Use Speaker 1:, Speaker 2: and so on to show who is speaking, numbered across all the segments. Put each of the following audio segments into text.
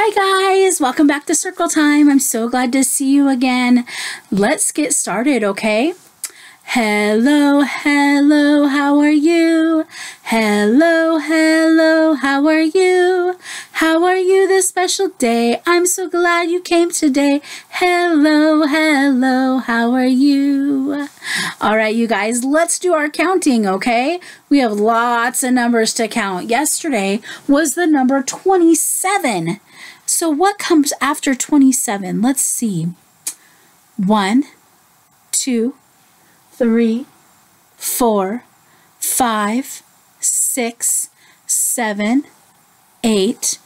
Speaker 1: Hi guys, welcome back to Circle Time. I'm so glad to see you again. Let's get started, okay? Hello, hello, how are you? Hello, hello, how are you? How are you this special day? I'm so glad you came today. Hello, hello, how are you? All right, you guys, let's do our counting, okay? We have lots of numbers to count. Yesterday was the number 27. So what comes after 27? Let's see. 1, 2, 3, 4, 5, 6, 7, 8,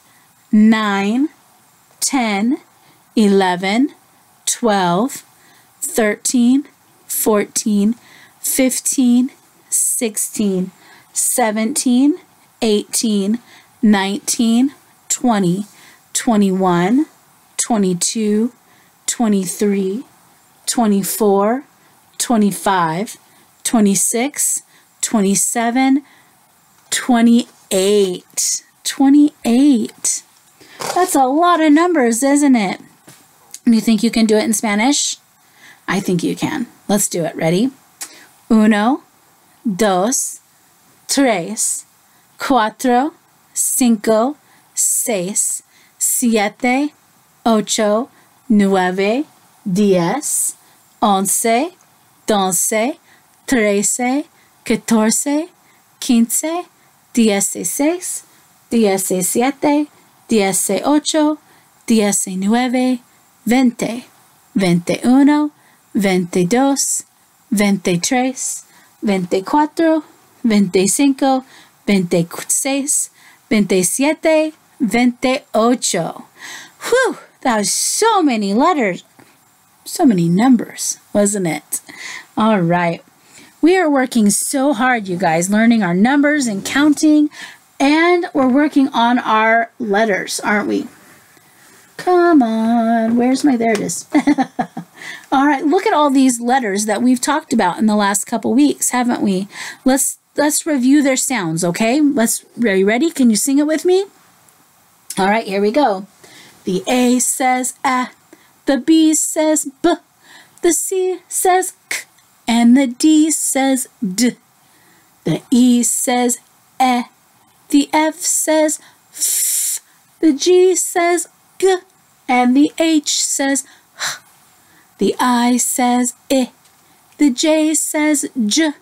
Speaker 1: 9, 10, 11, 12, 13, 14, 15, 16, 17, 18, 19, 20, 21, 22, 23, 24, 25, 26, 27, 28. 28. That's a lot of numbers, isn't it? Do you think you can do it in Spanish? I think you can. Let's do it. Ready? 1, 2, 3, 4, 5, 6, 7, 8, 9, 10, 11, 12, 13, 14, 15, 16, 17, 18, 19, 20, 21, 22, 23, 24, 25, 26, 27, 28. Whew, that was so many letters. So many numbers, wasn't it? All right. We are working so hard, you guys, learning our numbers and counting, and we're working on our letters, aren't we? Come on. Where's my, there it is. All right, look at all these letters that we've talked about in the last couple weeks, haven't we? Let's review their sounds, okay? Are you ready? Can you sing it with me? All right, here we go. The A says A, the B says B, the C says K, and the D says D. The E says E, the F says F, the G says G, and the H says H. The I says I, the J says J,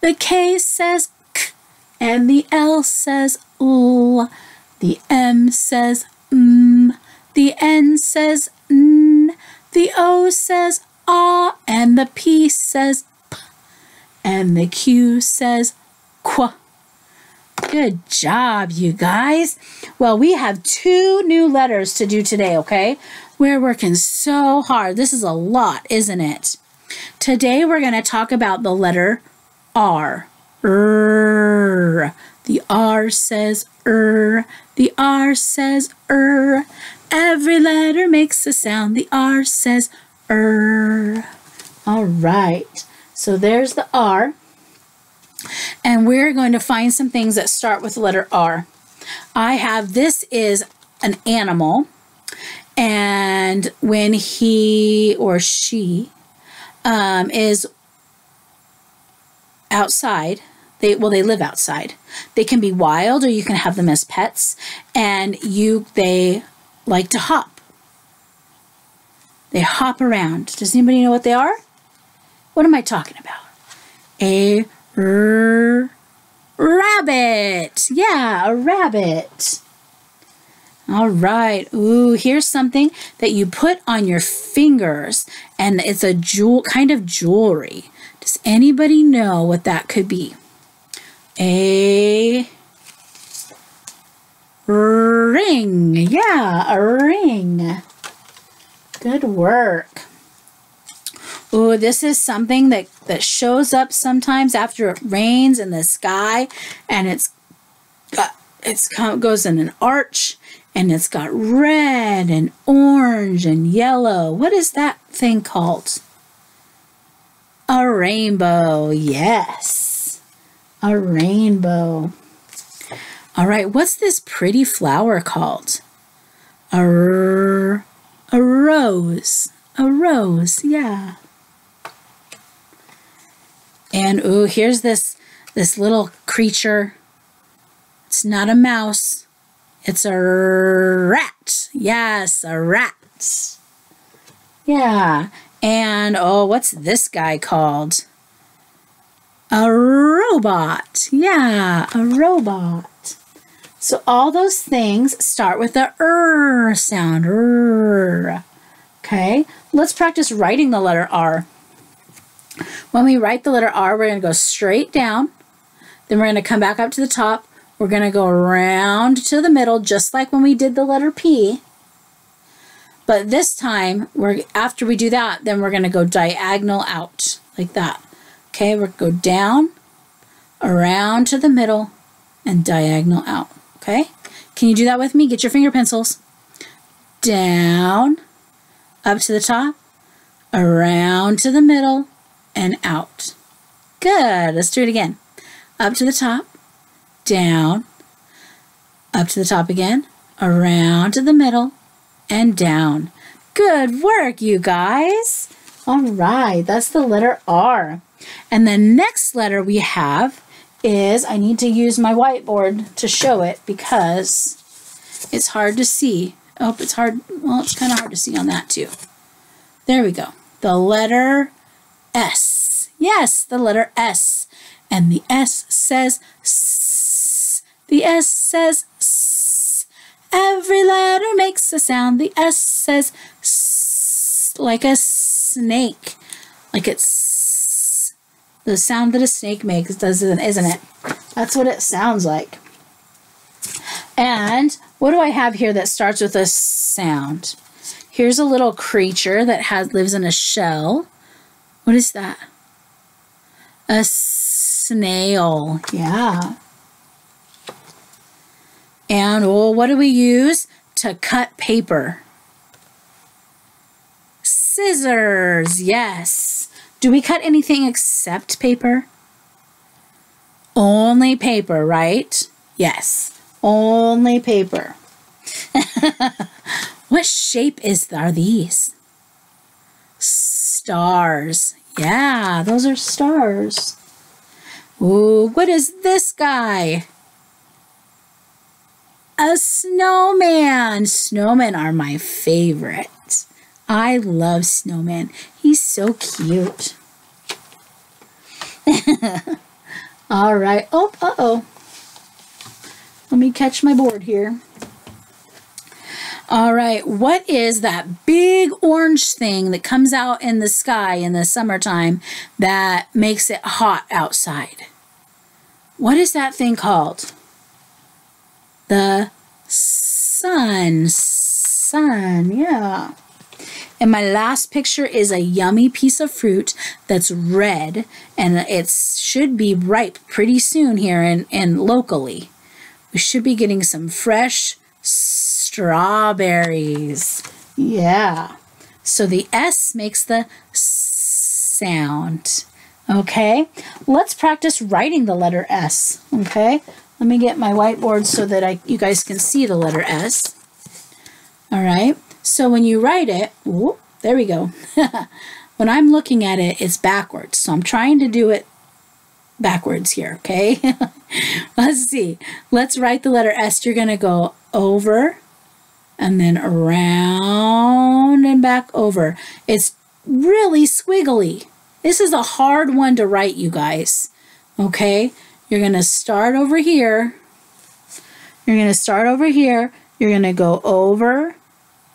Speaker 1: the K says K, and the L says L. The M says M, the N says N, the O says Ah, and the P says P, and the Q says Qu. Good job, you guys. Well, we have 2 new letters to do today, okay? We're working so hard. This is a lot, isn't it? Today, we're going to talk about the letter R. The R says The R says Every letter makes a sound. The R says All right. So there's the R. And we're going to find some things that start with the letter R. This is an animal. And when he or she is outside, they live outside. They can be wild, or you can have them as pets, and they like to hop. They hop around. Does anybody know what they are? What am I talking about? A rabbit. Yeah, a rabbit. All right. Ooh, here's something that you put on your fingers, and it's a kind of jewelry. Does anybody know what that could be? A ring. Yeah, a ring. Good work. Oh, this is something that shows up sometimes after it rains in the sky, and it goes in an arch, and it's got red and orange and yellow. What is that thing called? A rainbow. Yes. A rainbow. All right, what's this pretty flower called? A rose. A rose, yeah. And ooh, here's this little creature. It's not a mouse. It's a rat. Yes, a rat. Yeah. And oh, what's this guy called? A robot. Yeah, a robot. So all those things start with the sound. Okay, let's practice writing the letter R. When we write the letter R, we're going to go straight down. Then we're going to come back up to the top. We're going to go around to the middle, just like when we did the letter P. But this time, after we do that, then we're going to go diagonal out, like that. Okay, we're going to go down, around to the middle, and diagonal out. Okay? Can you do that with me? Get your finger pencils. Down, up to the top, around to the middle, and out. Good. Let's do it again. Up to the top, down, up to the top again, around to the middle, and down. Good work, you guys. All right, that's the letter R. And the next letter we have is, I need to use my whiteboard to show it because it's hard to see. Oh, it's hard. Well, it's kind of hard to see on that too. There we go. The letter S. Yes, the letter S. And the S says S. The S says S. Every letter makes a sound. The S says S, like a snake. Like it's the sound that a snake makes, isn't it? That's what it sounds like. And what do I have here that starts with a sound? Here's a little creature that lives in a shell. What is that? A snail. Yeah. And oh, what do we use to cut paper? Scissors. Yes. Do we cut anything except paper? Only paper, right? Yes. Only paper. What shape are these? Stars. Yeah, those are stars. Ooh, what is this guy? A snowman. Snowmen are my favorite. I love snowman. He's so cute. All right. Oh, uh-oh. Let me catch my board here. All right. What is that big orange thing that comes out in the sky in the summertime that makes it hot outside? What is that thing called? The sun. Sun, yeah. And my last picture is a yummy piece of fruit that's red, and it should be ripe pretty soon here and locally. We should be getting some fresh strawberries. Yeah. So the S makes the sound. Okay. Let's practice writing the letter S. Okay. Let me get my whiteboard so that you guys can see the letter S. All right. So when you write it, whoop, there we go. When I'm looking at it, it's backwards. So I'm trying to do it backwards here, okay? Let's see. Let's write the letter S. You're going to go over and then around and back over. It's really squiggly. This is a hard one to write, you guys. Okay? You're going to start over here. You're going to start over here. You're going to go over,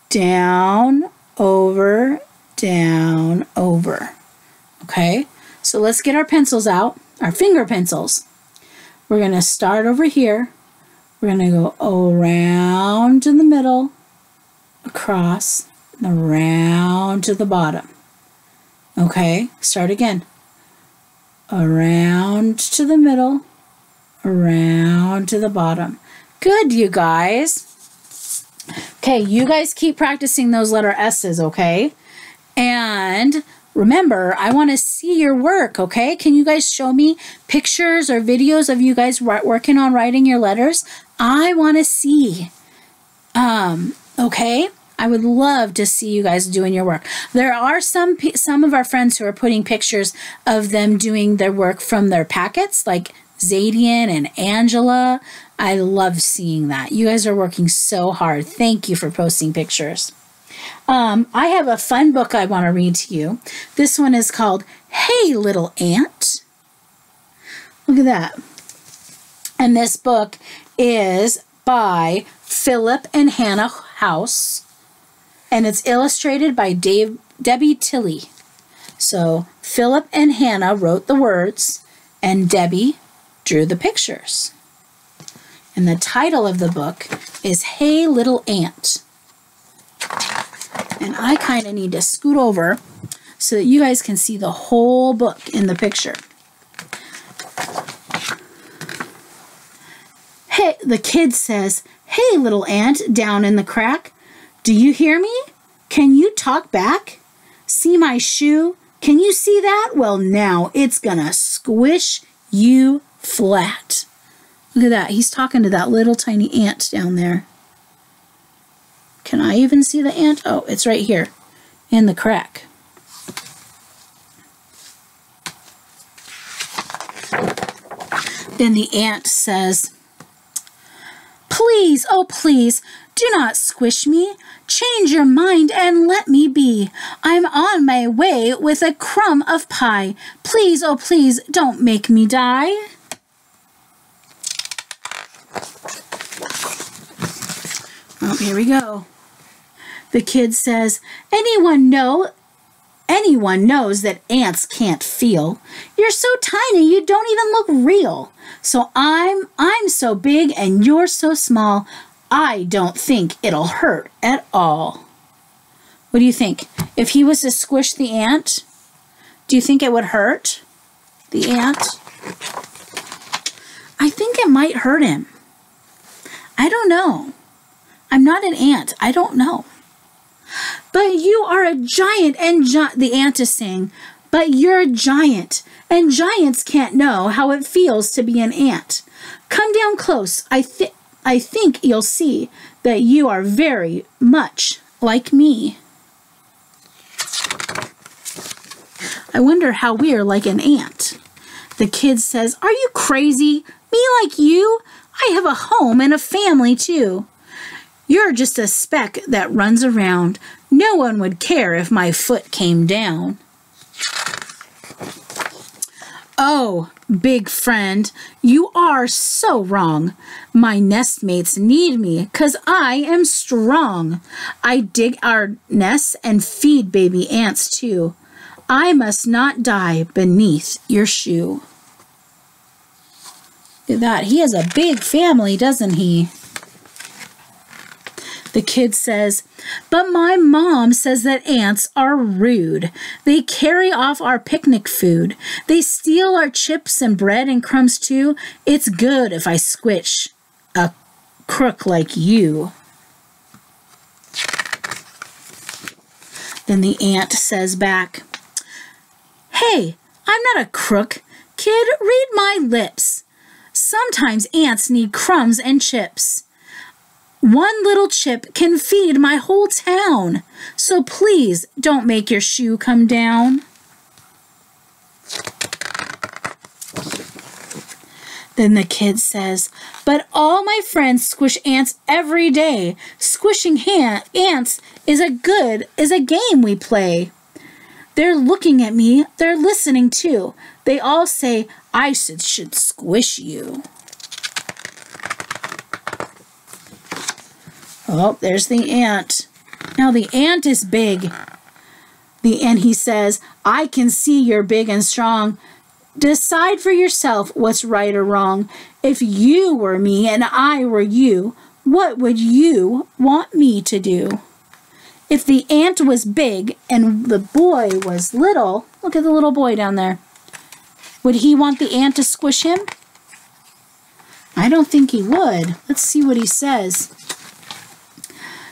Speaker 1: down, over, down, over. Okay? So let's get our pencils out, our finger pencils. We're going to start over here. We're going to go around to the middle, across, and around to the bottom. Okay? Start again. Around to the middle, around to the bottom. Good, you guys. Okay, you guys keep practicing those letter S's, okay? And remember, I want to see your work, okay? Can you guys show me pictures or videos of you guys working on writing your letters? I want to see. Okay? I would love to see you guys doing your work. There are some of our friends who are putting pictures of them doing their work from their packets, like Zadian and Angela. I love seeing that. You guys are working so hard. Thank you for posting pictures. I have a fun book I want to read to you. This one is called Hey Little Ant. Look at that. And this book is by Philip and Hannah House. And it's illustrated by Debbie Tilley. So Philip and Hannah wrote the words and Debbie drew the pictures. And the title of the book is Hey Little Ant. And I kind of need to scoot over so that you guys can see the whole book in the picture. Hey, the kid says, "Hey, little ant down in the crack. Do you hear me? Can you talk back? See my shoe? Can you see that? Well, now it's gonna squish you flat." Look at that. He's talking to that little tiny ant down there. Can I even see the ant? Oh, it's right here in the crack. Then the ant says, "Please, oh please, do not squish me. Change your mind and let me be. I'm on my way with a crumb of pie. Please, oh please, don't make me die." Oh, here we go. The kid says, anyone knows that ants can't feel. You're so tiny, you don't even look real. So I'm so big and you're so small. I don't think it'll hurt at all. What do you think? If he was to squish the ant, do you think it would hurt the ant? I think it might hurt him. I don't know. I'm not an ant. I don't know. But you are a giant, and the ant is saying, but you're a giant, and giants can't know how it feels to be an ant. Come down close. I think you'll see that you are very much like me. I wonder how we're like an ant. The kid says, are you crazy? Me like you? I have a home and a family too. You're just a speck that runs around. No one would care if my foot came down. Oh, big friend, you are so wrong. My nestmates need me 'cause I am strong. I dig our nests and feed baby ants too. I must not die beneath your shoe. Look at that. He has a big family, doesn't he? The kid says, but my mom says that ants are rude. They carry off our picnic food. They steal our chips and bread and crumbs too. It's good if I squish a crook like you. Then the ant says back, hey, I'm not a crook. Kid, read my lips. Sometimes ants need crumbs and chips. One little chip can feed my whole town. So please don't make your shoe come down. Then the kid says, but all my friends squish ants every day. Squishing ants is a game we play. They're looking at me. They're listening too. They all say, I should squish you. Oh, there's the ant. Now the ant is big. And he says, I can see you're big and strong. Decide for yourself what's right or wrong. If you were me and I were you, what would you want me to do? If the ant was big and the boy was little, look at the little boy down there. Would he want the ant to squish him? I don't think he would. Let's see what he says.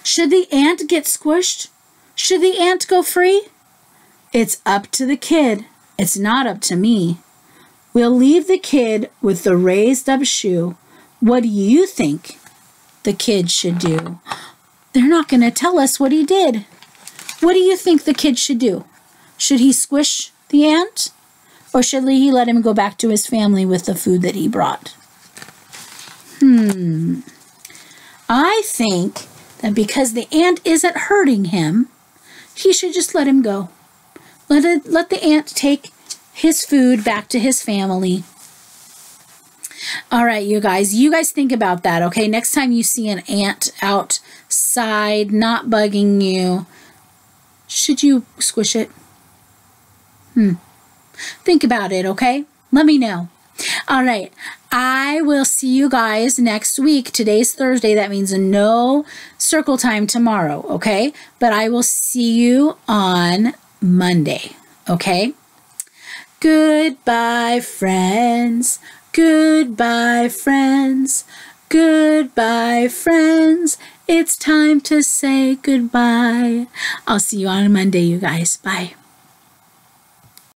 Speaker 1: Should the ant get squished? Should the ant go free? It's up to the kid. It's not up to me. We'll leave the kid with the raised up shoe. What do you think the kid should do? they're not going to tell us what he did. What do you think the kid should do? Should he squish the ant? Or should he let him go back to his family with the food that he brought? I think that because the ant isn't hurting him, he should just let him go. Let the ant take his food back to his family. All right, you guys think about that, okay? Next time you see an ant outside not bugging you, should you squish it? Think about it, okay? Let me know. All right, I will see you guys next week. Today's Thursday. That means no circle time tomorrow, okay? But I will see you on Monday, okay? Goodbye, friends. Goodbye, friends. Goodbye, friends. It's time to say goodbye. I'll see you on Monday, you guys. Bye.